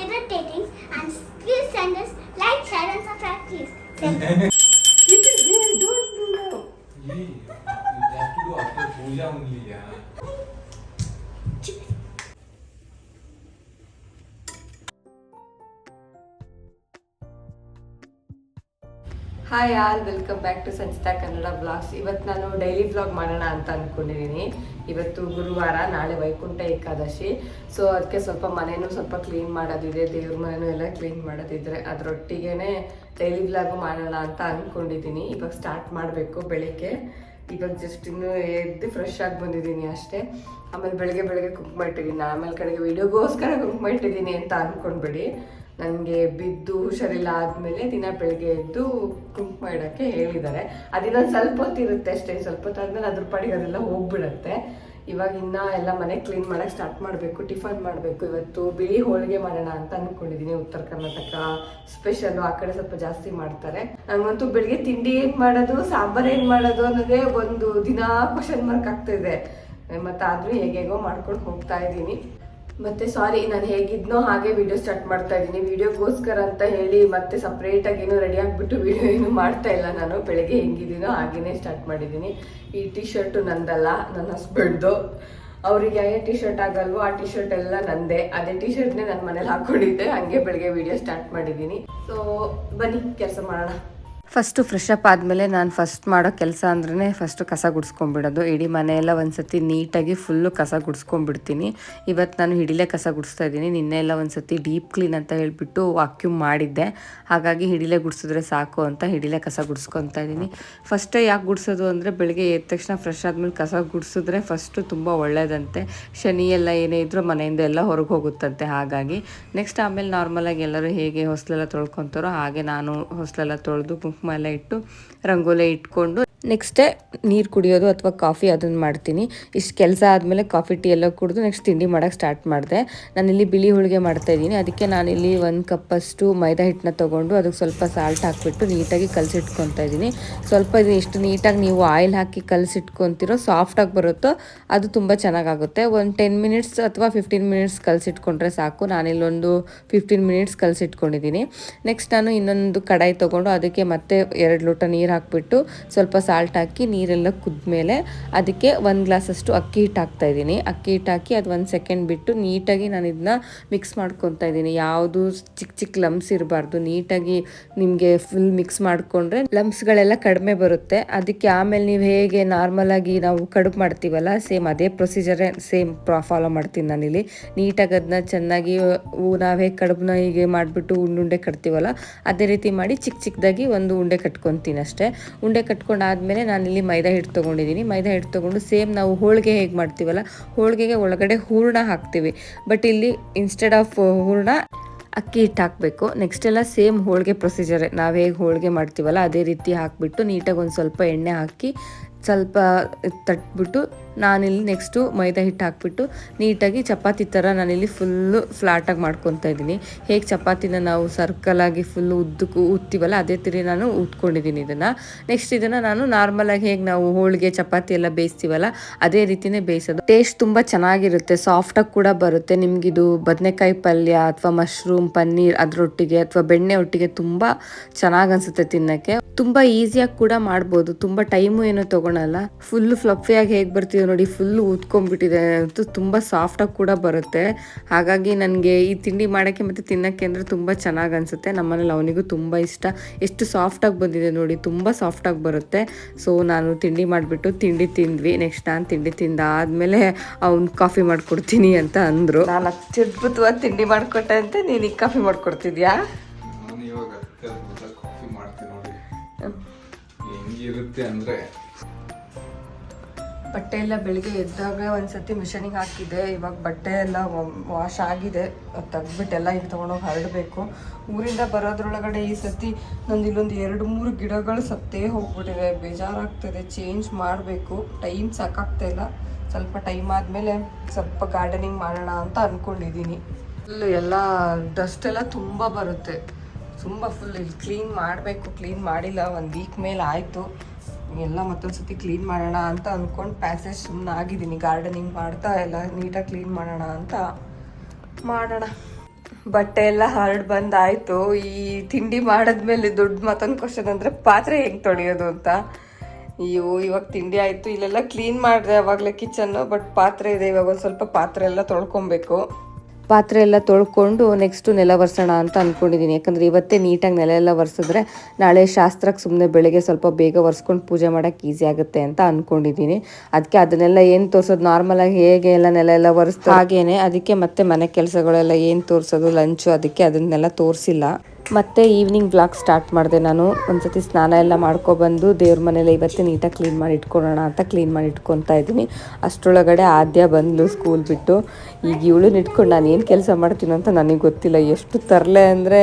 favorite ratings and please send us like, share and subscribe please. Send It is there, don't do now. You have to do after puja only, yeah. Hi all, welcome back to Sanchita Kannada blogs. ಇವತ್ತು ನಾನು daily blog ಮಾಡೋಣ ಅಂತ ಅಂದ್ಕೊಂಡಿದ್ದೀನಿ. ಇವತ್ತು ಗುರುವಾರ, ನಾಳೆ Vaikuntha Ekadashi. So ಅದಕ್ಕೆ ಸ್ವಲ್ಪ ಮನೇನೂ ಸ್ವಲ್ಪ ಕ್ಲೀನ್ ಮಾಡೋದಿದೆ, ದೇವ್ರ ಮನೇನೂ ಎಲ್ಲ ಕ್ಲೀನ್ ಮಾಡೋದಿದ್ರೆ ಅದರೊಟ್ಟಿಗೆ ಡೈಲಿ ಬ್ಲಾಗು ಮಾಡೋಣ ಅಂತ ಅಂದ್ಕೊಂಡಿದ್ದೀನಿ. ಇವಾಗ ಸ್ಟಾರ್ಟ್ ಮಾಡಬೇಕು ಬೆಳಿಗ್ಗೆ. ಇವಾಗ ಜಸ್ಟ್ ಇನ್ನೂ ಎದ್ದು ಫ್ರೆಶ್ ಆಗಿ ಬಂದಿದ್ದೀನಿ ಅಷ್ಟೇ. ಆಮೇಲೆ ಬೆಳಗ್ಗೆ ಕುಕ್ ಮಾಡಿಟ್ಟಿದ್ದೀನಿ. ಆಮೇಲೆ ಕಡೆಗೆ ವೀಡಿಯೋಗೋಸ್ಕರ ಕುಕ್ ಮಾಡಿಟ್ಟಿದ್ದೀನಿ ಅಂತ ಅಂದ್ಕೊಂಡ್ಬಿಡಿ. ನನಗೆ ಬಿದ್ದು ಹುಷಾರಿಲ್ಲ ಆದಮೇಲೆ ದಿನ ಬೆಳಗ್ಗೆ ಎದ್ದು ಕುಂಕುಮ ಇಡೋಕ್ಕೆ ಹೇಳಿದ್ದಾರೆ. ಅದಿನ್ನೊಂದು ಸ್ವಲ್ಪ ಹೊತ್ತಿರುತ್ತೆ ಅಷ್ಟೇ. ಸ್ವಲ್ಪ ಹೊತ್ತಾದ್ಮೇಲೆ ಅದ್ರ ಪಾಡಿಗೆ ಅದೆಲ್ಲ ಹೋಗ್ಬಿಡುತ್ತೆ. ಇವಾಗ ಇನ್ನೂ ಎಲ್ಲ ಮನೆ ಕ್ಲೀನ್ ಮಾಡೋಕ್ಕೆ ಸ್ಟಾರ್ಟ್ ಮಾಡಬೇಕು. ಟಿಫನ್ ಮಾಡಬೇಕು. ಇವತ್ತು ಬಿಳಿ ಹೋಳಿಗೆ ಮಾಡೋಣ ಅಂತ ಅಂದ್ಕೊಂಡಿದ್ದೀನಿ. ಉತ್ತರ ಕರ್ನಾಟಕ ಸ್ಪೆಷಲ್ಲು, ಆ ಕಡೆ ಸ್ವಲ್ಪ ಜಾಸ್ತಿ ಮಾಡ್ತಾರೆ. ನನಗಂತೂ ಬೆಳಿಗ್ಗೆ ತಿಂಡಿ ಏನು ಮಾಡೋದು, ಸಾಂಬಾರು ಏನು ಮಾಡೋದು ಅನ್ನೋದೇ ಒಂದು ದಿನ ಕ್ವಶನ್ ಮಾರ್ಕ್ ಆಗ್ತಾಯಿದೆ. ಮತ್ತು ಆದರೂ ಹೇಗೇಗೋ ಮಾಡ್ಕೊಂಡು ಹೋಗ್ತಾ ಇದ್ದೀನಿ. ಮತ್ತು ಸಾರಿ, ನಾನು ಹೇಗಿದ್ನೋ ಹಾಗೆ ವಿಡಿಯೋ ಸ್ಟಾರ್ಟ್ ಮಾಡ್ತಾ ಇದ್ದೀನಿ. ವಿಡಿಯೋಗೋಸ್ಕರ ಅಂತ ಹೇಳಿ ಮತ್ತೆ ಸಪ್ರೇಟಾಗಿ ಏನೋ ರೆಡಿ ಆಗಿಬಿಟ್ಟು ವಿಡಿಯೋ ಏನು ಮಾಡ್ತಾ ಇಲ್ಲ. ನಾನು ಬೆಳಗ್ಗೆ ಹೆಂಗಿದ್ದೀನೋ ಹಾಗೇ ಸ್ಟಾರ್ಟ್ ಮಾಡಿದ್ದೀನಿ. ಈ ಟಿ ಶರ್ಟು ನಂದಲ್ಲ, ನನ್ನ ಹಸ್ಬೆಂಡ್ದು. ಅವ್ರಿಗೆ ಯಾವ ಟಿ ಶರ್ಟ್ ಆಗಲ್ವೋ ಆ ಟಿ ಶರ್ಟ್ ಎಲ್ಲ ನಂದೇ. ಅದೇ ಟಿ ಶರ್ಟ್ನೇ ನನ್ನ ಮನೇಲಿ ಹಾಕ್ಕೊಂಡಿದ್ದೆ. ಹಂಗೆ ಬೆಳಗ್ಗೆ ವಿಡಿಯೋ ಸ್ಟಾರ್ಟ್ ಮಾಡಿದ್ದೀನಿ. ಸೊ ಬನ್ನಿ ಕೆಲಸ ಮಾಡೋಣ. ಫಸ್ಟು ಫ್ರೆಶ್ ಅಪ್ ಆದಮೇಲೆ ನಾನು ಫಸ್ಟ್ ಮಾಡೋ ಕೆಲಸ ಅಂದ್ರೆ ಫಸ್ಟು ಕಸ ಗುಡಿಸ್ಕೊಂಡ್ಬಿಡೋದು. ಇಡೀ ಮನೆಯೆಲ್ಲ ಒಂದು ಸತಿ ನೀಟಾಗಿ ಫುಲ್ಲು ಕಸ ಗುಡಿಸ್ಕೊಂಡ್ಬಿಡ್ತೀನಿ. ಇವತ್ತು ನಾನು ಹಿಡಿಲೆ ಕಸ ಗುಡಿಸ್ತಾ ಇದ್ದೀನಿ. ನಿನ್ನೆ ಎಲ್ಲ ಒಂದು ಸತಿ ಡೀಪ್ ಕ್ಲೀನ್ ಅಂತ ಹೇಳಿಬಿಟ್ಟು ವಾಕ್ಯೂಮ್ ಮಾಡಿದ್ದೆ. ಹಾಗಾಗಿ ಹಿಡಿಲೆ ಗುಡಿಸಿದ್ರೆ ಸಾಕು ಅಂತ ಹಿಡಿಲೆ ಕಸ ಗುಡಿಸ್ಕೊತಾ ಇದ್ದೀನಿ. ಫಸ್ಟೇ ಯಾಕೆ ಗುಡಿಸೋದು ಅಂದರೆ ಬೆಳಗ್ಗೆ ಎದ್ದ ತಕ್ಷಣ ಫ್ರೆಶ್ ಆದಮೇಲೆ ಕಸ ಗುಡಿಸಿದ್ರೆ ಫಸ್ಟು ತುಂಬ ಒಳ್ಳೆಯದಂತೆ. ಶನಿ ಎಲ್ಲ ಏನೇ ಇದ್ರೂ ಮನೆಯಿಂದ ಎಲ್ಲ ಹೊರಗೆ ಹೋಗುತ್ತಂತೆ. ಹಾಗಾಗಿ ನೆಕ್ಸ್ಟ್ ಆಮೇಲೆ ನಾರ್ಮಲಾಗಿ ಎಲ್ಲರೂ ಹೇಗೆ ಹೊಸಲೆಲ್ಲ ತೊಳ್ಕೊತಾರೋ ಹಾಗೆ ನಾನು ಹೊಸಲೆಲ್ಲ ತೊಳೆದು ಕುಂಕುಮ ಎಲ್ಲ ಇಟ್ಟು ರಂಗೋಲಿ ಇಟ್ಕೊಂಡು ನೆಕ್ಸ್ಟೇ ನೀರು ಕುಡಿಯೋದು ಅಥವಾ ಕಾಫಿ ಅದನ್ನು ಮಾಡ್ತೀನಿ. ಇಷ್ಟು ಕೆಲಸ ಆದಮೇಲೆ ಕಾಫಿ ಟೀ ಎಲ್ಲ ಕುಡಿದು ನೆಕ್ಸ್ಟ್ ತಿಂಡಿ ಮಾಡೋಕ್ಕೆ ಸ್ಟಾರ್ಟ್ ಮಾಡಿದೆ. ನಾನಿಲ್ಲಿ ಬಿಳಿ ಹೋಳಿಗೆ ಮಾಡ್ತಾಯಿದ್ದೀನಿ. ಅದಕ್ಕೆ ನಾನಿಲ್ಲಿ 1 ಕಪ್ಪಷ್ಟು ಮೈದಾ ಹಿಟ್ಟನ್ನ ತೊಗೊಂಡು ಅದಕ್ಕೆ ಸ್ವಲ್ಪ ಸಾಲ್ಟ್ ಹಾಕಿಬಿಟ್ಟು ನೀಟಾಗಿ ಕಲಸಿಟ್ಕೊತಾ ಇದ್ದೀನಿ. ಸ್ವಲ್ಪ ಇದು ಎಷ್ಟು ನೀಟಾಗಿ ನೀವು ಆಯಿಲ್ ಹಾಕಿ ಕಲಸಿಟ್ಕೊತಿರೋ ಸಾಫ್ಟಾಗಿ ಬರುತ್ತೋ ಅದು ತುಂಬ ಚೆನ್ನಾಗಾಗುತ್ತೆ. ಒಂದು 10 ಮಿನಿಟ್ಸ್ ಅಥವಾ 15 ಮಿನಿಟ್ಸ್ ಕಲಸಿಟ್ಕೊಂಡ್ರೆ ಸಾಕು. ನಾನಿಲ್ಲೊಂದು 15 ಮಿನಿಟ್ಸ್ ಕಲಸಿಟ್ಕೊಂಡಿದ್ದೀನಿ. ನೆಕ್ಸ್ಟ್ ನಾನು ಇನ್ನೊಂದು ಕಡಾಯಿ ತೊಗೊಂಡು ಅದಕ್ಕೆ ಮತ್ತೆ 2 ಲೋಟ ನೀರು ಹಾಕಿಬಿಟ್ಟು ಸ್ವಲ್ಪ ಸಾಲ್ಟ್ ಹಾಕಿ ನೀರೆಲ್ಲ ಕುದ್ಮೇಲೆ ಅದಕ್ಕೆ 1 ಗ್ಲಾಸಷ್ಟು ಅಕ್ಕಿ ಹಿಟ್ಟು ಹಾಕ್ತಾಯಿದ್ದೀನಿ. ಅಕ್ಕಿ ಹಿಟ್ಟು ಹಾಕಿ ಅದು 1 ಸೆಕೆಂಡ್ ಬಿಟ್ಟು ನೀಟಾಗಿ ನಾನು ಇದನ್ನ ಮಿಕ್ಸ್ ಮಾಡ್ಕೊತಾ ಇದ್ದೀನಿ. ಯಾವುದು ಚಿಕ್ಕ ಲಮ್ಸ್ ಇರಬಾರ್ದು. ನೀಟಾಗಿ ನಿಮಗೆ ಫುಲ್ ಮಿಕ್ಸ್ ಮಾಡಿಕೊಂಡ್ರೆ ಲಮ್ಸ್ಗಳೆಲ್ಲ ಕಡಿಮೆ ಬರುತ್ತೆ. ಅದಕ್ಕೆ ಆಮೇಲೆ ನೀವು ಹೇಗೆ ನಾರ್ಮಲಾಗಿ ನಾವು ಕಡುಬು ಮಾಡ್ತೀವಲ್ಲ, ಸೇಮ್ ಅದೇ ಪ್ರೊಸೀಜರೇ ಸೇಮ್ ಫಾಲೋ ಮಾಡ್ತೀನಿ ನಾನಿಲ್ಲಿ. ನೀಟಾಗಿ ಅದನ್ನ ಚೆನ್ನಾಗಿ ನಾವು ಹೇಗೆ ಕಡುಬನ್ನ ಹೀಗೆ ಮಾಡಿಬಿಟ್ಟು ಉಂಡೆ ಕಟ್ತೀವಲ್ಲ ಅದೇ ರೀತಿ ಮಾಡಿ ಚಿಕ್ಕದಾಗಿ ಒಂದು ಉಂಡೆ ಕಟ್ಕೊತೀನಿ ಅಷ್ಟೇ. ಉಂಡೆ ಕಟ್ಕೊಂಡು ಆದಮೇಲೆ ನಾನಿಲ್ಲಿ ಮೈದಾ ಹಿಟ್ಟು ತೊಗೊಂಡಿದ್ದೀನಿ. ಮೈದಾ ಹಿಟ್ಟು ತೊಗೊಂಡು ಸೇಮ್ ನಾವು ಹೋಳಿಗೆ ಹೇಗೆ ಮಾಡ್ತೀವಲ್ಲ, ಹೋಳಿಗೆಗೆ ಒಳಗಡೆ ಹೂರಣ ಹಾಕ್ತೀವಿ. ಬಟ್ ಇಲ್ಲಿ ಇನ್ಸ್ಟೆಡ್ ಆಫ್ ಹೂರಣ ಅಕ್ಕಿ ಹಿಟ್ಟು ಹಾಕಬೇಕು. ನೆಕ್ಸ್ಟ್ ಎಲ್ಲ ಸೇಮ್ ಹೋಳಿಗೆ ಪ್ರೊಸೀಜರೇ. ನಾವು ಹೇಗೆ ಹೋಳಿಗೆ ಮಾಡ್ತೀವಲ್ಲ ಅದೇ ರೀತಿ ಹಾಕಿಬಿಟ್ಟು ನೀಟಾಗಿ ಒಂದು ಸ್ವಲ್ಪ ಎಣ್ಣೆ ಹಾಕಿ ಸ್ವಲ್ಪ ತಟ್ಬಿಟ್ಟು ನಾನಿಲ್ಲಿ ನೆಕ್ಸ್ಟು ಮೈದಾ ಹಿಟ್ಟು ಹಾಕ್ಬಿಟ್ಟು ನೀಟಾಗಿ ಚಪಾತಿ ಥರ ನಾನಿಲ್ಲಿ ಫುಲ್ಲು ಫ್ಲಾಟಾಗಿ ಮಾಡ್ಕೊತಾ ಇದ್ದೀನಿ. ಹೇಗೆ ಚಪಾತಿನ ನಾವು ಸರ್ಕಲಾಗಿ ಫುಲ್ಲು ಉದ್ದಕ್ಕೂ ಉತ್ತೀವಲ್ಲ ಅದೇ ಥರ ನಾನು ಉತ್ಕೊಂಡಿದ್ದೀನಿ ಇದನ್ನು. ನೆಕ್ಸ್ಟ್ ಇದನ್ನು ನಾನು ನಾರ್ಮಲಾಗಿ ಹೇಗೆ ನಾವು ಹೋಳಿಗೆ ಚಪಾತಿ ಎಲ್ಲ ಬೇಯಿಸ್ತೀವಲ್ಲ ಅದೇ ರೀತಿಯೇ ಬೇಯಿಸೋದು. ಟೇಸ್ಟ್ ತುಂಬ ಚೆನ್ನಾಗಿರುತ್ತೆ, ಸಾಫ್ಟಾಗಿ ಕೂಡ ಬರುತ್ತೆ. ನಿಮಗಿದು ಬದನೆಕಾಯಿ ಪಲ್ಯ ಅಥವಾ ಮಶ್ರೂಮ್ ಪನ್ನೀರ್ ಅದರೊಟ್ಟಿಗೆ ಅಥವಾ ಬೆಣ್ಣೆ ಒಟ್ಟಿಗೆ ತುಂಬ ಚೆನ್ನಾಗಿ ಅನಿಸುತ್ತೆ ತಿನ್ನೋಕ್ಕೆ. ತುಂಬ ಈಸಿಯಾಗಿ ಕೂಡ ಮಾಡ್ಬೋದು. ತುಂಬ ಟೈಮು ಏನೋ ತೊಗೊಳಲ್ಲ. ಫುಲ್ಲು ಫ್ಲಫಿಯಾಗಿ ಹೇಗೆ ಬರ್ತೀವಿ ನೋಡಿ, ಫುಲ್ಲು ಊದ್ಕೊಂಡ್ಬಿಟ್ಟಿದೆ ಅಂತೂ ತುಂಬ ಸಾಫ್ಟಾಗಿ ಕೂಡ ಬರುತ್ತೆ. ಹಾಗಾಗಿ ನನಗೆ ಈ ತಿಂಡಿ ಮಾಡೋಕ್ಕೆ ಮತ್ತು ತಿನ್ನೋಕ್ಕೆ ಅಂದರೆ ತುಂಬ ಚೆನ್ನಾಗಿ ಅನಿಸುತ್ತೆ. ನಮ್ಮನೇಲಿ ಅವನಿಗೂ ತುಂಬ ಇಷ್ಟ. ಎಷ್ಟು ಸಾಫ್ಟಾಗಿ ಬಂದಿದೆ ನೋಡಿ, ತುಂಬ ಸಾಫ್ಟಾಗಿ ಬರುತ್ತೆ. ಸೊ ನಾನು ತಿಂಡಿ ಮಾಡಿಬಿಟ್ಟು ತಿಂಡಿ ತಿಂದ್ವಿ. ನೆಕ್ಸ್ಟ್ ನಾನು ತಿಂಡಿ ತಿಂದಾದಮೇಲೆ ಅವ್ನು ಕಾಫಿ ಮಾಡಿಕೊಡ್ತೀನಿ ಅಂತ ಅಂದರು. ನಾನು ಅತ್ಯದ್ಭುತವಾಗಿ ತಿಂಡಿ ಮಾಡಿಕೊಟ್ಟೆ ಅಂತ ನೀನು ಈಗ ಕಾಫಿ ಮಾಡಿಕೊಡ್ತಿದ್ಯಾ? ನಾನು ಇವಾಗ ಕಾಫಿ ಮಾಡ್ತೀನಿ ನೋಡಿ. ಹೆಂಗಿರುತ್ತೆ ಅಂದರೆ ಬಟ್ಟೆ ಎಲ್ಲ ಬೆಳಿಗ್ಗೆ ಎದ್ದಾಗ ಒಂದ್ಸತಿ ಮಿಷನಿಗೆ ಹಾಕಿದೆ. ಇವಾಗ ಬಟ್ಟೆ ಎಲ್ಲ ವಾಶ್ ಆಗಿದೆ. ತೆಗ್ದುಬಿಟ್ಟೆಲ್ಲ ಈಗ ತೊಗೊಂಡೋಗಿ ಹರಡಬೇಕು. ಊರಿಂದ ಬರೋದ್ರೊಳಗಡೆ ಈ ಸತಿ ನಂದು ಇಲ್ಲೊಂದು 2-3 ಗಿಡಗಳು ಸತ್ತೇ ಹೋಗ್ಬಿಟ್ಟಿದೆ. ಬೇಜಾರಾಗ್ತದೆ. ಚೇಂಜ್ ಮಾಡಬೇಕು. ಟೈಮ್ ಸಾಕಾಗ್ತಾಯಿಲ್ಲ. ಸ್ವಲ್ಪ ಟೈಮ್ ಆದಮೇಲೆ ಸ್ವಲ್ಪ ಗಾರ್ಡನಿಂಗ್ ಮಾಡೋಣ ಅಂತ ಅಂದ್ಕೊಂಡಿದ್ದೀನಿ. ಫುಲ್ಲು ಎಲ್ಲ ಡಸ್ಟ್ ಎಲ್ಲ ತುಂಬ ಬರುತ್ತೆ. ತುಂಬ ಫುಲ್ ಇಲ್ಲಿ ಕ್ಲೀನ್ ಮಾಡಬೇಕು. ಕ್ಲೀನ್ ಮಾಡಿಲ್ಲ, 1 ವೀಕ್ ಮೇಲೆ ಆಯಿತು. ಎಲ್ಲ ಮತ್ತೊಂದು ಸತಿ ಕ್ಲೀನ್ ಮಾಡೋಣ ಅಂತ ಅಂದ್ಕೊಂಡು ಪ್ಯಾಸೇಜ್ ಸುಮ್ಮನೆ ಆಗಿದ್ದೀನಿ. ಗಾರ್ಡನಿಂಗ್ ಮಾಡ್ತಾ ಎಲ್ಲ ನೀಟಾಗಿ ಕ್ಲೀನ್ ಮಾಡೋಣ ಅಂತ ಮಾಡೋಣ. ಬಟ್ಟೆ ಎಲ್ಲ ಹರಡ್ ಬಂದಾಯ್ತು. ಈ ತಿಂಡಿ ಮಾಡಿದ್ಮೇಲೆ ದೊಡ್ಡ ಮತ್ತೊಂದು ಕ್ವಶನ್ ಅಂದರೆ ಪಾತ್ರೆ ಹೆಂಗೆ ತೊಳೆಯೋದು ಅಂತ. ಇವಾಗ ತಿಂಡಿ ಆಯಿತು, ಇಲ್ಲೆಲ್ಲ ಕ್ಲೀನ್ ಮಾಡಿದೆ ಅವಾಗಲೇ ಕಿಚನ್ನು. ಬಟ್ ಪಾತ್ರೆ ಇದೆ, ಇವಾಗ ಒಂದು ಸ್ವಲ್ಪ ಪಾತ್ರೆ ಎಲ್ಲ ತೊಳ್ಕೊಬೇಕು. ಪಾತ್ರೆ ಎಲ್ಲ ತೊಳ್ಕೊಂಡು ನೆಕ್ಸ್ಟು ನೆಲ ಒರೆಸೋಣ ಅಂತ ಅಂದ್ಕೊಂಡಿದ್ದೀನಿ. ಯಾಕಂದರೆ ಇವತ್ತೇ ನೀಟಾಗಿ ನೆಲ ಎಲ್ಲ ಒರೆಸಿದ್ರೆ ನಾಳೆ ಶಾಸ್ತ್ರಕ್ಕೆ ಸುಮ್ಮನೆ ಬೆಳಗ್ಗೆ ಸ್ವಲ್ಪ ಬೇಗ ಒರೆಸ್ಕೊಂಡು ಪೂಜೆ ಮಾಡೋಕ್ಕೆ ಈಸಿ ಆಗುತ್ತೆ ಅಂತ ಅಂದ್ಕೊಂಡಿದ್ದೀನಿ. ಅದಕ್ಕೆ ಅದನ್ನೆಲ್ಲ ಏನು ತೋರಿಸೋದು, ನಾರ್ಮಲಾಗಿ ಹೇಗೆ ಎಲ್ಲ ನೆಲ ಎಲ್ಲ ಒರೆಸ್ತು ಹಾಗೇನೆ. ಅದಕ್ಕೆ ಮತ್ತೆ ಮನೆ ಕೆಲಸಗಳೆಲ್ಲ ಏನು ತೋರಿಸೋದು, ಲಂಚು, ಅದಕ್ಕೆ ಅದನ್ನೆಲ್ಲ ತೋರಿಸಿಲ್ಲ. ಮತ್ತು ಈವ್ನಿಂಗ್ ಬ್ಲಾಗ್ ಸ್ಟಾರ್ಟ್ ಮಾಡಿದೆ ನಾನು. ಒಂದ್ಸತಿ ಸ್ನಾನ ಎಲ್ಲ ಮಾಡ್ಕೊಬಂದು ದೇವ್ರ ಮನೆಯಲ್ಲ ಇವತ್ತೇ ನೀಟಾಗಿ ಕ್ಲೀನ್ ಮಾಡಿ ಇಟ್ಕೊಳ್ಳೋಣ ಅಂತ ಕ್ಲೀನ್ ಮಾಡಿ ಇಟ್ಕೊತಾ ಇದ್ದೀನಿ. ಅಷ್ಟರೊಳಗಡೆ ಆದ್ಯ ಬಂದ್ಲು ಸ್ಕೂಲ್ ಬಿಟ್ಟು. ಈಗ ಇವಳನ್ನ ಇಟ್ಕೊಂಡು ನಾನು ಏನು ಕೆಲಸ ಮಾಡ್ತೀನೋ ಅಂತ ನನಗೆ ಗೊತ್ತಿಲ್ಲ. ಎಷ್ಟು ತರಲೆ ಅಂದರೆ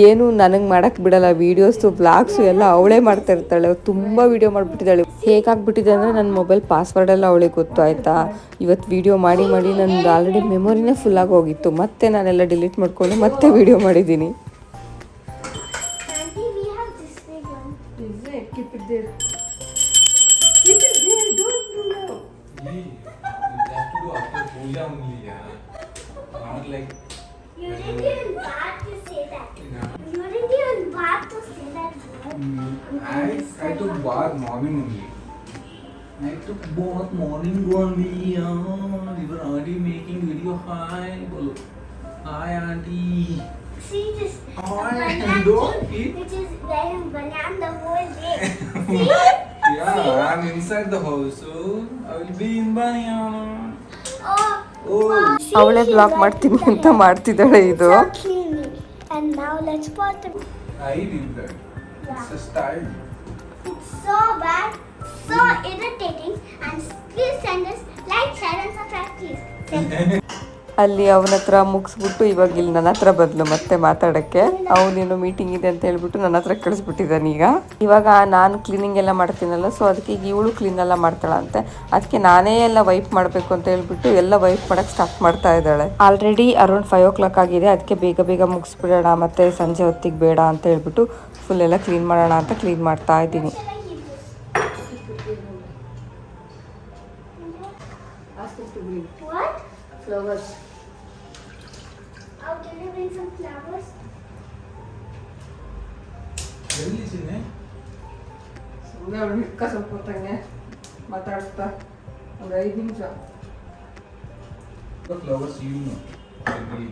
ಏನು ನನಗೆ ಮಾಡೋಕ್ಕೆ ಬಿಡಲ್ಲ. ವೀಡಿಯೋಸು ಬ್ಲಾಗ್ಸು ಎಲ್ಲ ಅವಳೇ ಮಾಡ್ತಾ ಇರ್ತಾಳೆ. ತುಂಬ ವೀಡಿಯೋ ಮಾಡಿಬಿಟ್ಟಿದ್ದಾಳೆ. ಹೇಗಾಗ್ಬಿಟ್ಟಿದೆ ಅಂದರೆ ನನ್ನ ಮೊಬೈಲ್ ಪಾಸ್ವರ್ಡೆಲ್ಲ ಅವಳಿಗೆ ಗೊತ್ತು, ಆಯಿತಾ. ಇವತ್ತು ವೀಡಿಯೋ ಮಾಡಿ ಮಾಡಿ ನಂದು ಆಲ್ರೆಡಿ ಮೆಮೊರಿನೇ ಫುಲ್ಲಾಗಿ ಹೋಗಿತ್ತು. ಮತ್ತೆ ನಾನೆಲ್ಲ ಡಿಲೀಟ್ ಮಾಡಿಕೊಂಡು ಮತ್ತೆ ವೀಡಿಯೋ ಮಾಡಿದ್ದೀನಿ. Keep it there. Keep it there. Don't do that. You have to do after puja only, yeah. Not like. You didn't even want to say that. Yeah. You didn't even want to say that. I took bath morning only. I took bath morning only. Yeah. We were already making video. Hi, bolo. Hi, auntie. See this Hi, don't eat. which is wearing banana the whole day. See? Yeah, I'm inside the house, so I will be in banana. Oh. Oh. See, ಅವಳೇ she blog went ಮಾಡ್ತೀನಿ in ಅಂತ the ಮಾಡ್ತಿದ್ದಾಳೆ ಇದು. so cleanly. And now let's put it. I did that. It's a style. It's so bad, so irritating, and please send us like, share, and subscribe, please. Send us. ಅಲ್ಲಿ ಅವನ ಹತ್ರ ಮುಗಿಸ್ಬಿಟ್ಟು ಇವಾಗ ಇಲ್ಲಿ ನನ್ನ ಹತ್ರ ಬದಲು ಮತ್ತೆ ಮಾತಾಡೋಕ್ಕೆ. ಅವನೇನು ಮೀಟಿಂಗ್ ಇದೆ ಅಂತ ಹೇಳ್ಬಿಟ್ಟು ನನ್ನ ಹತ್ರ ಕಳಿಸ್ಬಿಟ್ಟಿದ್ದಾನೆ. ಇವಾಗ ನಾನು ಕ್ಲೀನಿಂಗ್ ಎಲ್ಲ ಮಾಡ್ತೀನಲ್ಲ, ಸೊ ಅದಕ್ಕೆ ಈಗ ಇವಳು ಕ್ಲೀನ್ ಎಲ್ಲ ಮಾಡ್ತಾಳಂತೆ. ಅದಕ್ಕೆ ನಾನೇ ಎಲ್ಲ ವೈಪ್ ಮಾಡಬೇಕು ಅಂತ ಹೇಳ್ಬಿಟ್ಟು ಎಲ್ಲ ವೈಪ್ ಮಾಡೋಕ್ಕೆ ಸ್ಟಾರ್ಟ್ ಮಾಡ್ತಾ ಇದ್ದಾಳೆ. ಆಲ್ರೆಡಿ ಅರೌಂಡ್ 5 o'clock ಆಗಿದೆ. ಅದಕ್ಕೆ ಬೇಗ ಬೇಗ ಮುಗಿಸ್ಬಿಡೋಣ, ಮತ್ತು ಸಂಜೆ ಹೊತ್ತಿಗೆ ಬೇಡ ಅಂತ ಹೇಳ್ಬಿಟ್ಟು ಫುಲ್ ಎಲ್ಲ ಕ್ಲೀನ್ ಮಾಡೋಣ ಅಂತ ಕ್ಲೀನ್ ಮಾಡ್ತಾ ಇದ್ದೀನಿ. What? Flowers. Oh, can you bring some flowers? ಎಲ್ಲಿ ಚಿನ್ನೆ? ಸುಮ್ಮನೆ ಅವಳು ಹಿಡ್ಕ ಸ್ವಲ್ಪ ಹೊತ್ತಂಗೆ ಮಾತಾಡ್ತಾ ಒಂದು 5 ನಿಮಿಷ. The flowers you know. Generally.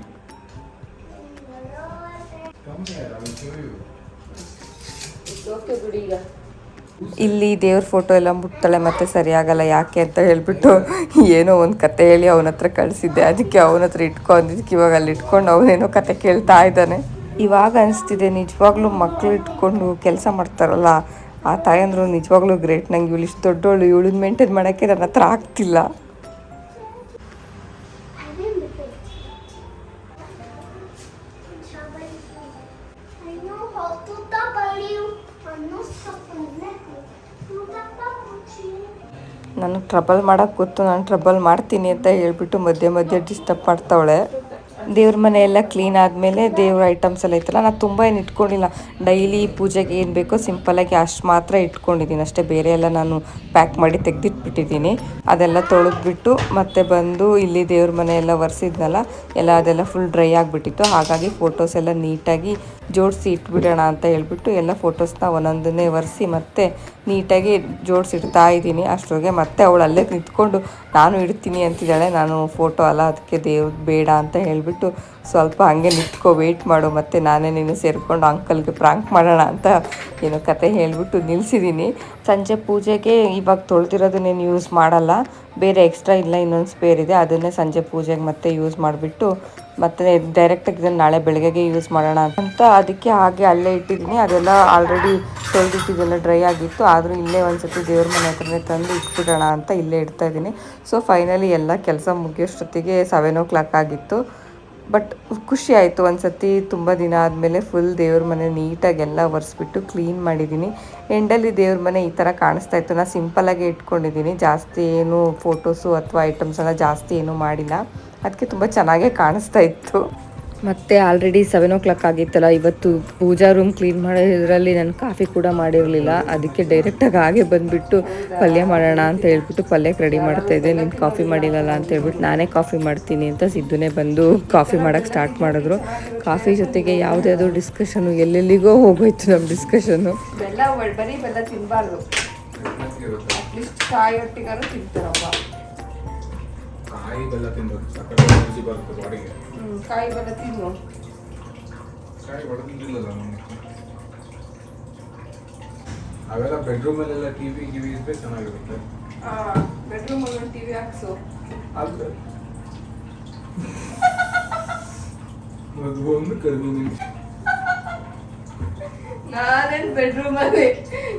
Come here, I will show you. Okay ಬಿಡಿ. ಈಗ ಇಲ್ಲಿ ದೇವ್ರ ಫೋಟೋ ಎಲ್ಲ ಮುಟ್ತಾಳೆ, ಮತ್ತೆ ಸರಿಯಾಗಲ್ಲ ಯಾಕೆ ಅಂತ ಹೇಳ್ಬಿಟ್ಟು ಏನೋ ಒಂದು ಕತೆ ಹೇಳಿ ಅವನ ಹತ್ರ ಕಳಿಸಿದ್ದೆ. ಅದಕ್ಕೆ ಅವನ ಹತ್ರ ಇಟ್ಕೊಂಡಿದ್ದಕ್ಕೆ ಇವಾಗ ಅಲ್ಲಿ ಇಟ್ಕೊಂಡು ಅವನೇನೋ ಕತೆ ಕೇಳ್ತಾ ಇದ್ದಾನೆ. ಇವಾಗ ಅನಿಸ್ತಿದೆ ನಿಜವಾಗ್ಲೂ ಮಕ್ಳು ಇಟ್ಕೊಂಡು ಕೆಲಸ ಮಾಡ್ತಾರಲ್ಲ ಆ ತಾಯಂದ್ರು ನಿಜವಾಗ್ಲೂ ಗ್ರೇಟ್. ನಂಗೆ ಇವಳು ಇಷ್ಟು ದೊಡ್ಡವಳು, ಇವಳನ್ನ ಮೇಂಟೈನ್ ಮಾಡೋಕ್ಕೆ ನನ್ನ ಹತ್ರ ಆಗ್ತಿಲ್ಲ. I didn't do it. I know how to double you. I'm not suffering like you. To double you. ನನಗೆ ಟ್ರಬಲ್ ಮಾಡೋಕ್ಕೆ ಗೊತ್ತು, ನಾನು ಟ್ರಬಲ್ ಮಾಡ್ತೀನಿ ಅಂತ ಹೇಳ್ಬಿಟ್ಟು ಮಧ್ಯೆ ಮಧ್ಯೆ ಡಿಸ್ಟರ್ಬ್ ಮಾಡ್ತಾವಳೆ. ದೇವ್ರ ಮನೆ ಎಲ್ಲ ಕ್ಲೀನ್ ಆದಮೇಲೆ ದೇವ್ರ ಐಟಮ್ಸ್ ಎಲ್ಲ ಇತ್ತಲ್ಲ, ನಾನು ತುಂಬ ಏನು ಇಟ್ಕೊಂಡಿಲ್ಲ. ಡೈಲಿ ಪೂಜೆಗೆ ಏನು ಬೇಕೋ ಸಿಂಪಲಾಗಿ ಅಷ್ಟು ಮಾತ್ರ ಇಟ್ಕೊಂಡಿದ್ದೀನಿ ಅಷ್ಟೇ. ಬೇರೆ ಎಲ್ಲ ನಾನು ಪ್ಯಾಕ್ ಮಾಡಿ ತೆಗೆದಿಟ್ಬಿಟ್ಟಿದ್ದೀನಿ. ಅದೆಲ್ಲ ತೊಳೆದ್ಬಿಟ್ಟು ಮತ್ತೆ ಬಂದು ಇಲ್ಲಿ ದೇವ್ರ ಮನೆ ಎಲ್ಲ ಒರೆಸಿದ್ನಲ್ಲ, ಅದೆಲ್ಲ ಫುಲ್ ಡ್ರೈ ಆಗಿಬಿಟ್ಟಿತ್ತು. ಹಾಗಾಗಿ ಫೋಟೋಸ್ ಎಲ್ಲ ನೀಟಾಗಿ ಜೋಡಿಸಿ ಇಟ್ಬಿಡೋಣ ಅಂತ ಹೇಳ್ಬಿಟ್ಟು ಎಲ್ಲ ಫೋಟೋಸ್ನ ಒಂದೊಂದನ್ನೇ ಒರೆಸಿ ಮತ್ತೆ ನೀಟಾಗಿ ಜೋಡಿಸಿಡ್ತಾ ಇದ್ದೀನಿ. ಅಷ್ಟರೊಳಗೆ ಮತ್ತೆ ಅವಳು ಅಲ್ಲೇ ನಿಂತ್ಕೊಂಡು ನಾನು ಇಡ್ತೀನಿ ಅಂತಿದ್ದಾಳೆ. ನಾನು ಫೋಟೋ ಅಲ್ಲ, ಅದಕ್ಕೆ ದೇವ್ರದ್ದು ಬೇಡ ಅಂತ ಹೇಳಿಬಿಟ್ಟು ಸ್ವಲ್ಪ ಹಂಗೆ ನಿಂತ್ಕೋ, ವೆಯ್ಟ್ ಮಾಡು, ಮತ್ತು ನಾನೇ ನೀನು ಸೇರಿಕೊಂಡು ಅಂಕಲ್ಗೆ ಪ್ರಾಂಕ್ ಮಾಡೋಣ ಅಂತ ಏನೋ ಕತೆ ಹೇಳಿಬಿಟ್ಟು ನಿಲ್ಲಿಸಿದ್ದೀನಿ. ಸಂಜೆ ಪೂಜೆಗೆ ಇವಾಗ ತೊಳೆದಿರೋದನ್ನೇನು ಯೂಸ್ ಮಾಡಲ್ಲ, ಬೇರೆ ಎಕ್ಸ್ಟ್ರಾ ಇಲ್ಲ, ಇನ್ನೊಂದು ಸ್ಪೇರ್ ಇದೆ, ಅದನ್ನೇ ಸಂಜೆ ಪೂಜೆಗೆ ಮತ್ತೆ ಯೂಸ್ ಮಾಡಿಬಿಟ್ಟು ಮತ್ತು ಡೈರೆಕ್ಟಾಗಿ ಇದನ್ನು ನಾಳೆ ಬೆಳಗ್ಗೆಗೆ ಯೂಸ್ ಮಾಡೋಣ ಅಂತ ಅದಕ್ಕೆ ಹಾಗೆ ಅಲ್ಲೇ ಇಟ್ಟಿದ್ದೀನಿ. ಅದೆಲ್ಲ ಆಲ್ರೆಡಿ ತೊಳೆದಿಟ್ಟಿದ್ದೆಲ್ಲ ಡ್ರೈ ಆಗಿತ್ತು. ಆದರೂ ಇಲ್ಲೇ ಒಂದ್ಸತಿ ದೇವ್ರ ಮನೆ ಹತ್ರನೇ ತಂದು ಇಟ್ಬಿಡೋಣ ಅಂತ ಇಲ್ಲೇ ಇಡ್ತಾ ಇದ್ದೀನಿ. ಸೊ ಫೈನಲಿ ಎಲ್ಲ ಕೆಲಸ ಮುಗಿಯೋಷ್ಟೊತ್ತಿಗೆ 7 o'clock ಆಗಿತ್ತು. ಬಟ್ ಖುಷಿ ಆಯಿತು ಒಂದ್ಸತಿ ತುಂಬ ದಿನ ಆದಮೇಲೆ ಫುಲ್ ದೇವ್ರ ಮನೆ ನೀಟಾಗೆಲ್ಲ ಒರೆಸ್ಬಿಟ್ಟು ಕ್ಲೀನ್ ಮಾಡಿದ್ದೀನಿ. ಎಂಡಲ್ಲಿ ದೇವ್ರ ಮನೆ ಈ ಥರ ಕಾಣಿಸ್ತಾ ಇತ್ತು. ನಾನು ಸಿಂಪಲಾಗೆ ಇಟ್ಕೊಂಡಿದ್ದೀನಿ, ಜಾಸ್ತಿ ಏನು ಫೋಟೋಸು ಅಥವಾ ಐಟಮ್ಸ್ ಎಲ್ಲ ಜಾಸ್ತಿ ಏನೂ ಮಾಡಿಲ್ಲ. ಅದಕ್ಕೆ ತುಂಬ ಚೆನ್ನಾಗೇ ಕಾಣಿಸ್ತಾ ಇತ್ತು. ಮತ್ತು ಆಲ್ರೆಡಿ 7 o'clock ಆಗಿತ್ತಲ್ಲ, ಇವತ್ತು ಪೂಜಾ ರೂಮ್ ಕ್ಲೀನ್ ಮಾಡೋದ್ರಲ್ಲಿ ನಾನು ಕಾಫಿ ಕೂಡ ಮಾಡಿರಲಿಲ್ಲ. ಅದಕ್ಕೆ ಡೈರೆಕ್ಟಾಗಿ ಹಾಗೆ ಬಂದುಬಿಟ್ಟು ಪಲ್ಯ ಮಾಡೋಣ ಅಂತ ಹೇಳ್ಬಿಟ್ಟು ಪಲ್ಯಕ್ಕೆ ರೆಡಿ ಮಾಡ್ತಾಯಿದ್ದೆ. ನೀನು ಕಾಫಿ ಮಾಡಿಲ್ಲಲ್ಲ ಅಂತ ಹೇಳ್ಬಿಟ್ಟು ನಾನೇ ಕಾಫಿ ಮಾಡ್ತೀನಿ ಅಂತ ಸಿದ್ದುನೇ ಬಂದು ಕಾಫಿ ಮಾಡೋಕ್ಕೆ ಸ್ಟಾರ್ಟ್ ಮಾಡಿದ್ರು. ಕಾಫಿ ಜೊತೆಗೆ ಯಾವುದ್ಯಾವುದೋ ಡಿಸ್ಕಷನು, ಎಲ್ಲೆಲ್ಲಿಗೋ ಹೋಗೋಯ್ತು ನಮ್ಮ ಡಿಸ್ಕಷನ್ನು. ಬರೀ ಬೆಲ್ಲ ತಿನ್ನಬಾರ್ದು, ಅಟ್ಲೀಸ್ಟ್ ಕಾಯಿ ಒಟ್ಟಿಗಾರು ತಿಂತಾರಪ್ಪ. ಕಾಯಿ ಬೆಲ್ಲ ತಿನ್ಬೇಕು, ಸಕ್ಕರೆ ರುಚಿ ಬರುತ್ತೆ ಬಾಡಿಗೆ. ಕಾಯಿ ಬೆಲ್ಲ ತಿನ್ನು. ಕಾಯಿ ಹೊಡೆದಿಲ್ಲಲ್ಲ ನಮಗೆ. ಅವೆಲ್ಲ ಬೆಡ್ರೂಮಲ್ಲೆಲ್ಲ ಟಿವಿ ಇದ್ರೆ ಚೆನ್ನಾಗಿರುತ್ತೆ. ಬೆಡ್ರೂಮ್ ಅಲ್ಲಿ ಟಿವಿ ಹಾಕ್ಸು. ಅದು ಒಂದು ಕಡಿಮೆ. ನಾನೇನು ಬೆಡ್ರೂಮ್ ಅಲ್ಲಿ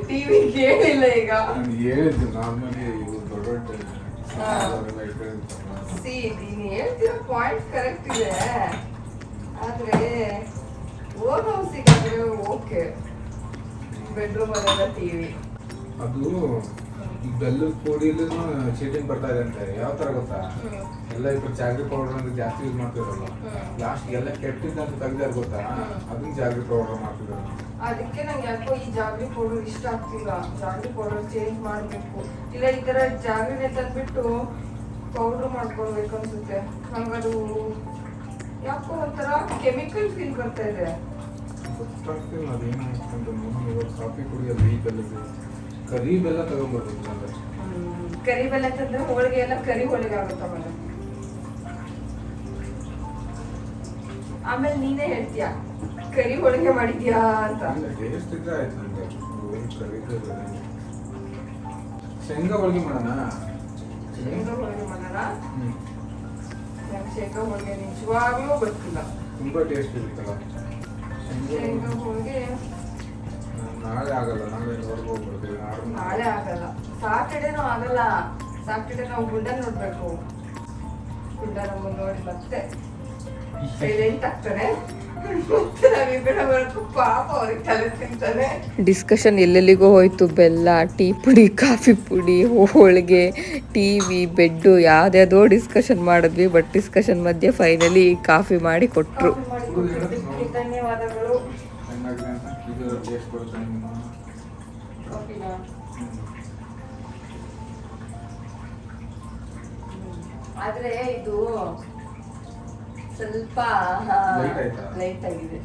ಟಿವಿ ಕೇಳಿಲ್ಲ ಈಗ. ನಾನು ಹೇಳಿದ್ದು ನಾರ್ಮಲಿ ದೊಡ್ಡ ನೀನು ಹೇಳ್ತಿರೋ ಪಾಯಿಂಟ್ ಕರೆಕ್ಟ್ ಇದೆ, ಆದ್ರೆ ಓನ್ ಹೌಸಿಗಾದ್ರೆ ಓಕೆ, ಬೆಡ್ರೂಮ್ ಅಲ್ಲೆಲ್ಲ ಟಿವಿ. ಅದು ಈ ಬೆಲ್ಲದ ಪುಡಿಲೂ ಚೀಟಿಂಗ್ ಬರ್ತಾ ಇದೆ ಅಂತ. ಯಾವ ತರ ಗೊತ್ತಾ, ಎಲ್ಲ ఇప్పుడు ಜಾಗ್ರಿ ಪೌಡರ್ ಅಂತ ಜಾಸ್ತಿ ಯೂಸ್ ಮಾಡ್ತಿರಲ್ಲ, ಲಾಸ್ಟ್ ಎಲ್ಲ ಕೆಟ್ಟಿದ್ದಂತ ತೆಗ್ದಾರ ಗೊತ್ತಾ, ಅದನ್ನ ಜಾಗ್ರಿ ಪೌಡರ್ ಮಾಡ್ತಿದ್ದಾರೆ. ಅದಕ್ಕೆ ನಂಗೆ ಯಾಕೋ ಈ ಜಾಗ್ರಿ ಪೌಡರ್ ಇಷ್ಟ ಆಗ್ತಿಲ್ಲ. ಜಾಗ್ರಿ ಪೌಡರ್ ಚೇಂಜ್ ಮಾಡಬೇಕು, ಇಲ್ಲ ಈ ತರ ಜಾಗ್ರಿನೇ ತಂದ್ಬಿಟ್ಟು ಪೌಡರ್ ಮಾಡ್ಕೊಳ್ಬೇಕು ಅನ್ಸುತ್ತೆ. ನಂಗದು ಯಾಕೋ ಒಂಥರ ಕೆಮಿಕಲ್ ಫೀಲ್ ಬರ್ತಾ ಇದೆ. ಗೊತ್ತಾಗ್ತಿಲ್ಲ ಅದೇನು ಅನ್ಕೊಂಡು. ಕಾಫಿ ಕುಡಿಯೋದು ವೀಕಲ್ಲಿ ಕರಿ ಬೆಲ್ಲ ತಗೊಂಡ್ಬರ್ಬೇಕು ಅಂದ್ರೆ. ಕರಿ ಬೆಲ್ಲ ತಂದ್ರೆ ಹೋಳಿಗೆ ಎಲ್ಲ ಕರಿ ಹೋಳಿಗೆ ಆಗುತ್ತೆ. ಆಮೇಲೆ ನೀನೇ ಹೇಳ್ತೀಯ ಕರಿ ಹೋಳಿಗೆ ಮಾಡಿದ್ಯಾ ಅಂತ. ಟೇಸ್ಟ್ ಇದ್ರೆ ಆಯ್ತು ನಂಗೆ. ಶೇಂಗಾ ಹೋಳಿಗೆ ಮಾಡೋಣ. ಶೇಂಗಾ ಹೋಳಿಗೆ ಮಾಡೋಣ. ನಂಗೆ ಶೇಂಗಾ ಹೋಳಿಗೆ ನಿಜವಾಗ್ಲೂ ಗೊತ್ತಿಲ್ಲ. ತುಂಬಾ ಟೇಸ್ಟ್ ಇರುತ್ತಲ್ಲ ಶೇಂಗಾ ಹೋಳಿಗೆ. ನಾಳೆ ಆಗಲ್ಲ, ನಾಳೆ ಹೋಗ್ಬಿಡ್ತೀವಿ. ನಾಳೆ ಆಗಲ್ಲ, ಸಾಟರ್ಡೇನೂ ಆಗಲ್ಲ. ಸಾಟರ್ಡೇ ನಾವು ಗುಡ್ಡ ನೋಡ್ಬೇಕು. ಗುಡ್ಡ ನಮ್ಮನ್ನು ನೋಡಿ ಮತ್ತೆ ಸೈಲೆಂಟ್ ಆಗ್ತಾನೆ. ಡಿಸ್ಕಷನ್ ಎಲ್ಲೆಲ್ಲಿಗೋ ಹೋಯ್ತು. ಬೆಲ್ಲ, ಟೀ ಪುಡಿ, ಕಾಫಿ ಪುಡಿ, ಹೋಳಿಗೆ, ಟಿವಿ, ಬೆಡ್ಡು, ಯಾವ್ದ್ಯಾವ್ದೋ ಡಿಸ್ಕಷನ್ ಮಾಡಿದ್ವಿ. ಬಟ್ ಡಿಸ್ಕಷನ್ ಮಧ್ಯೆ ಫೈನಲಿ ಕಾಫಿ ಮಾಡಿ ಕೊಟ್ರು. ಧನ್ಯವಾದಗಳು. ಆದ್ರೆ ಇದು ಸ್ವಲ್ಪ ಲೈಟ್ ಆಗಿದೆ.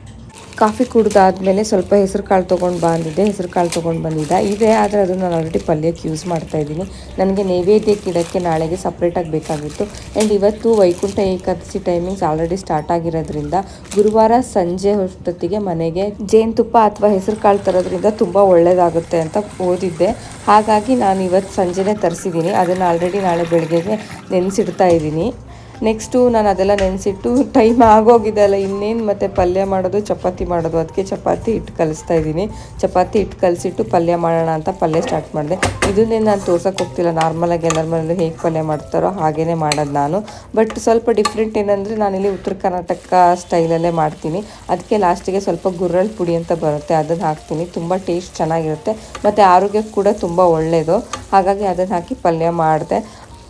ಕಾಫಿ ಕುಡ್ದಾದ್ಮೇಲೆ ಸ್ವಲ್ಪ ಹೆಸರು ಕಾಳು ತೊಗೊಂಡು ಬಂದಿದ್ದೆ. ಹೆಸರು ಕಾಳು ತೊಗೊಂಡು ಬಂದಿದ್ದೆ ಇದೆ, ಆದರೆ ಅದನ್ನು ನಾನು ಆಲ್ರೆಡಿ ಪಲ್ಯಕ್ಕೆ ಯೂಸ್ ಮಾಡ್ತಾ ಇದ್ದೀನಿ. ನನಗೆ ನೈವೇದ್ಯಕ್ಕೆ ಇಡೋಕ್ಕೆ ನಾಳೆಗೆ ಸಪ್ರೇಟಾಗಿ ಬೇಕಾಗಿತ್ತು. ಆ್ಯಂಡ್ ಇವತ್ತು Vaikuntha Ekadashi timings already start ಆಗಿರೋದ್ರಿಂದ ಗುರುವಾರ ಸಂಜೆ ಹೊತ್ತೊತ್ತಿಗೆ ಮನೆಗೆ ಜೇನುತುಪ್ಪ ಅಥವಾ ಹೆಸರು ಕಾಳು ತರೋದ್ರಿಂದ ತುಂಬ ಒಳ್ಳೆಯದಾಗುತ್ತೆ ಅಂತ ಓದಿದ್ದೆ. ಹಾಗಾಗಿ ನಾನು ಇವತ್ತು ಸಂಜೆನೇ ತರಿಸಿದ್ದೀನಿ. ಅದನ್ನು ಆಲ್ರೆಡಿ ನಾಳೆ ಬೆಳಗ್ಗೆಗೆ ನೆನೆಸಿಡ್ತಾ ಇದ್ದೀನಿ. ನೆಕ್ಸ್ಟು ನಾನು ಅದೆಲ್ಲ ನೆನೆಸಿಟ್ಟು ಟೈಮ್ ಆಗೋಗಿದೆ ಅಲ್ಲ, ಇನ್ನೇನು ಮತ್ತು ಪಲ್ಯ ಮಾಡೋದು, ಚಪಾತಿ ಮಾಡೋದು. ಅದಕ್ಕೆ ಚಪಾತಿ ಹಿಟ್ಟು ಕಲಿಸ್ತಾ ಇದ್ದೀನಿ. ಚಪಾತಿ ಹಿಟ್ಟು ಕಲಿಸಿಟ್ಟು ಪಲ್ಯ ಮಾಡೋಣ ಅಂತ ಪಲ್ಯ ಸ್ಟಾರ್ಟ್ ಮಾಡಿದೆ. ಇದನ್ನೇ ನಾನು ತೋರ್ಸೋಕೆ ಹೋಗ್ತಿಲ್ಲ. ನಾರ್ಮಲಾಗಿ ಎಲ್ಲರ ಮನೇಲಿ ಹೇಗೆ ಪಲ್ಯ ಮಾಡ್ತಾರೋ ಹಾಗೇ ಮಾಡೋದು ನಾನು. ಬಟ್ ಸ್ವಲ್ಪ ಡಿಫ್ರೆಂಟ್ ಏನಂದರೆ ನಾನಿಲ್ಲಿ ಉತ್ತರ ಕರ್ನಾಟಕ ಸ್ಟೈಲಲ್ಲೇ ಮಾಡ್ತೀನಿ. ಅದಕ್ಕೆ ಲಾಸ್ಟಿಗೆ ಸ್ವಲ್ಪ ಗುರ್ರಳ್ ಪುಡಿ ಅಂತ ಬರುತ್ತೆ, ಅದನ್ನು ಹಾಕ್ತೀನಿ. ತುಂಬ ಟೇಸ್ಟ್ ಚೆನ್ನಾಗಿರುತ್ತೆ ಮತ್ತು ಆರೋಗ್ಯಕ್ಕೆ ಕೂಡ ತುಂಬ ಒಳ್ಳೆಯದು. ಹಾಗಾಗಿ ಅದನ್ನು ಹಾಕಿ ಪಲ್ಯ ಮಾಡಿದೆ.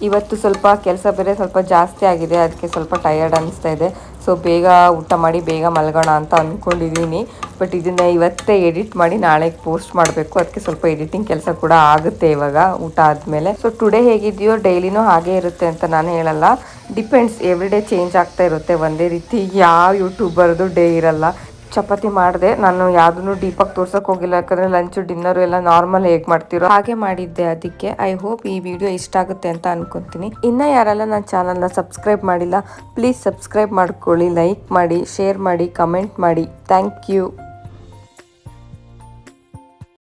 ಇವತ್ತು ಸ್ವಲ್ಪ ಕೆಲಸ ಬೇರೆ ಸ್ವಲ್ಪ ಜಾಸ್ತಿ ಆಗಿದೆ, ಅದಕ್ಕೆ ಸ್ವಲ್ಪ ಟಯರ್ಡ್ ಅನಿಸ್ತಾ ಇದೆ. ಸೊ ಬೇಗ ಊಟ ಮಾಡಿ ಬೇಗ ಮಲಗೋಣ ಅಂತ ಅಂದ್ಕೊಂಡಿದ್ದೀನಿ. ಬಟ್ ಇದನ್ನು ಇವತ್ತೇ ಎಡಿಟ್ ಮಾಡಿ ನಾಳೆಗೆ ಪೋಸ್ಟ್ ಮಾಡಬೇಕು. ಅದಕ್ಕೆ ಸ್ವಲ್ಪ ಎಡಿಟಿಂಗ್ ಕೆಲಸ ಕೂಡ ಆಗುತ್ತೆ ಇವಾಗ ಊಟ ಆದಮೇಲೆ. ಸೊ ಟುಡೇ ಹೇಗಿದೆಯೋ ಡೈಲಿನೂ ಹಾಗೇ ಇರುತ್ತೆ ಅಂತ ನಾನು ಹೇಳಲ್ಲ. ಡಿಪೆಂಡ್ಸ್, ಎವ್ರಿ ಡೇ ಚೇಂಜ್ ಆಗ್ತಾ ಇರುತ್ತೆ. ಒಂದೇ ರೀತಿ ಯಾವ ಯೂಟ್ಯೂಬರ್ದು ಡೇ ಇರಲ್ಲ. ಚಪಾತಿ ಮಾಡಿದೆ ನಾನು, ಯಾವುದನ್ನು ಡೀಪಾಗಿ ತೋರ್ಸೋಕೆ ಹೋಗಿಲ್ಲ. ಯಾಕಂದರೆ ಲಂಚು ಡಿನ್ನರು ಎಲ್ಲ ನಾರ್ಮಲ್ ಹೇಗೆ ಮಾಡ್ತಿರೋ ಹಾಗೆ ಮಾಡಿದ್ದೆ. ಅದಕ್ಕೆ ಐ ಹೋಪ್ ಈ ವಿಡಿಯೋ ಇಷ್ಟ ಆಗುತ್ತೆ ಅಂತ ಅನ್ಕೊತೀನಿ. ಇನ್ನೂ ಯಾರೆಲ್ಲ ನನ್ನ ಚಾನಲ್ನ ಸಬ್ಸ್ಕ್ರೈಬ್ ಮಾಡಿಲ್ಲ, ಪ್ಲೀಸ್ ಸಬ್ಸ್ಕ್ರೈಬ್ ಮಾಡ್ಕೊಳ್ಳಿ, ಲೈಕ್ ಮಾಡಿ, ಶೇರ್ ಮಾಡಿ, ಕಮೆಂಟ್ ಮಾಡಿ. Thank you.